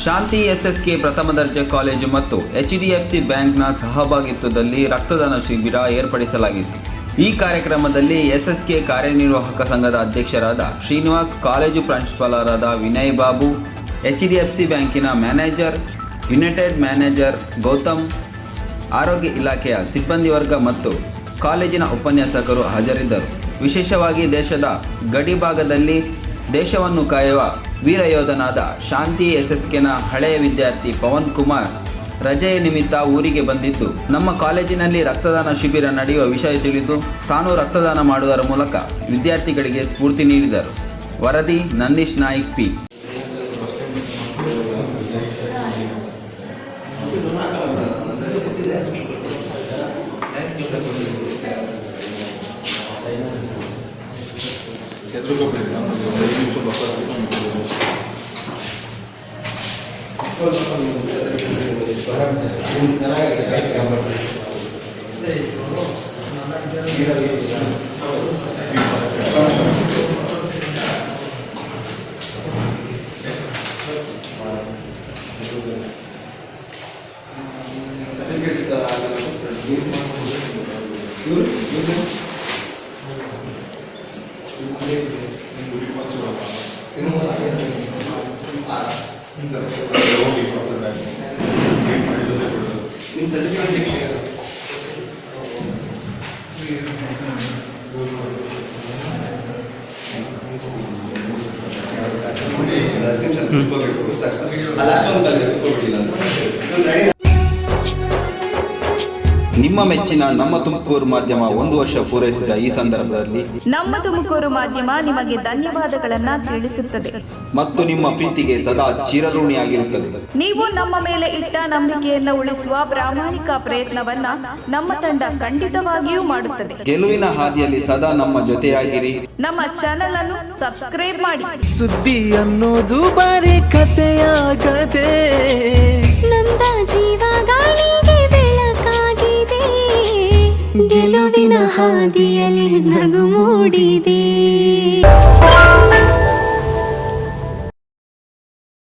ಶಾಂತಿ SSK ಪ್ರಥಮ ದರ್ಜೆ college ಮತ್ತು HDFC ಬ್ಯಾಂಕ್ನ ಸಹಭಾಗಿತ್ವದಲ್ಲಿ ರಕ್ತದಾನ ಶಿಬಿರ ಏರ್ಪಡಿಸಲಾಗಿತ್ತು. ಈ ಕಾರ್ಯಕ್ರಮದಲ್ಲಿ ಎಸ್ಎಸ್ಕೆ ಕಾರ್ಯನಿರ್ವಾಹಕ ಸಂಘದ ಅಧ್ಯಕ್ಷರಾದ ಶ್ರೀನಿವಾಸ್, ಕಾಲೇಜು ಪ್ರಾಂಶುಪಾಲರಾದ ವಿನಯ್ ಬಾಬು, HDFC ಬ್ಯಾಂಕಿನ ಮ್ಯಾನೇಜರ್, ಯುನೈಟೆಡ್ ಮ್ಯಾನೇಜರ್ ಗೌತಮ್, ಆರೋಗ್ಯ ಇಲಾಖೆಯ ಸಿಬ್ಬಂದಿ ವರ್ಗ ಮತ್ತು ಕಾಲೇಜಿನ ಉಪನ್ಯಾಸಕರು ಹಾಜರಿದ್ದರು. ವಿಶೇಷವಾಗಿ ದೇಶದ ಗಡಿಭಾಗದಲ್ಲಿ ದೇಶವನ್ನು ಕಾಯುವ ವೀರಯೋಧನಾದ ಶಾಂತಿ ಎಸ್ಎಸ್ಕೆನ ಹಳೆಯ ವಿದ್ಯಾರ್ಥಿ ಪವನ್ ಕುಮಾರ್ ರಜೆಯ ನಿಮಿತ್ತ ಊರಿಗೆ ಬಂದಿದ್ದು ನಮ್ಮ ಕಾಲೇಜಿನಲ್ಲಿ ರಕ್ತದಾನ ಶಿಬಿರ ನಡೆಯುವ ವಿಷಯ ತಿಳಿದು ತಾನು ರಕ್ತದಾನ ಮಾಡುವುದರ ಮೂಲಕ ವಿದ್ಯಾರ್ಥಿಗಳಿಗೆ ಸ್ಫೂರ್ತಿ ನೀಡಿದರು. ವರದಿ ನಂದೀಶ್ ನಾಯ್ಕ್ ಪಿ. ನಿಮ್ಮ ಮೆಚ್ಚಿನ ನಮ್ಮ ತುಮಕೂರು ಮಾಧ್ಯಮ 1 ವರ್ಷ ಪೂರೈಸಿದ ಈ ಸಂದರ್ಭದಲ್ಲಿ ನಮ್ಮ ತುಮಕೂರು ಮಾಧ್ಯಮ ನಿಮಗೆ ಧನ್ಯವಾದಗಳನ್ನ ತಿಳಿಸುತ್ತದೆ ಮತ್ತು ನಿಮ್ಮ ಪ್ರೀತಿಗೆ ಸದಾ ಚಿರಋಣಿಯಾಗಿರುತ್ತದೆ. ನೀವು ನಮ್ಮ ಮೇಲೆ ಇಟ್ಟ ನಂಬಿಕೆಯನ್ನು ಉಳಿಸುವ ಪ್ರಾಮಾಣಿಕ ಪ್ರಯತ್ನವನ್ನ ನಮ್ಮ ತಂಡ ಖಂಡಿತವಾಗಿಯೂ ಮಾಡುತ್ತದೆ. ಗೆಲುವಿನ ಹಾದಿಯಲ್ಲಿ ಸದಾ ನಮ್ಮ ಜೊತೆಯಾಗಿರಿ. ನಮ್ಮ ಚಾನೆಲ್ ಅನ್ನು ಸಬ್ಸ್ಕ್ರೈಬ್ ಮಾಡಿ. ಸುದ್ದಿ ಅನ್ನೋದು ಬರೀ ಕಥೆಯಾಗದೆ ನಮ್ದ ಜೀವ ಗಾಳಿಗೆ ಬೆಳಕಾಗಿದೆ, ಗೆಲುವಿನ ಹಾದಿಯಲ್ಲಿ ನಗು ಮೂಡಿದೆ.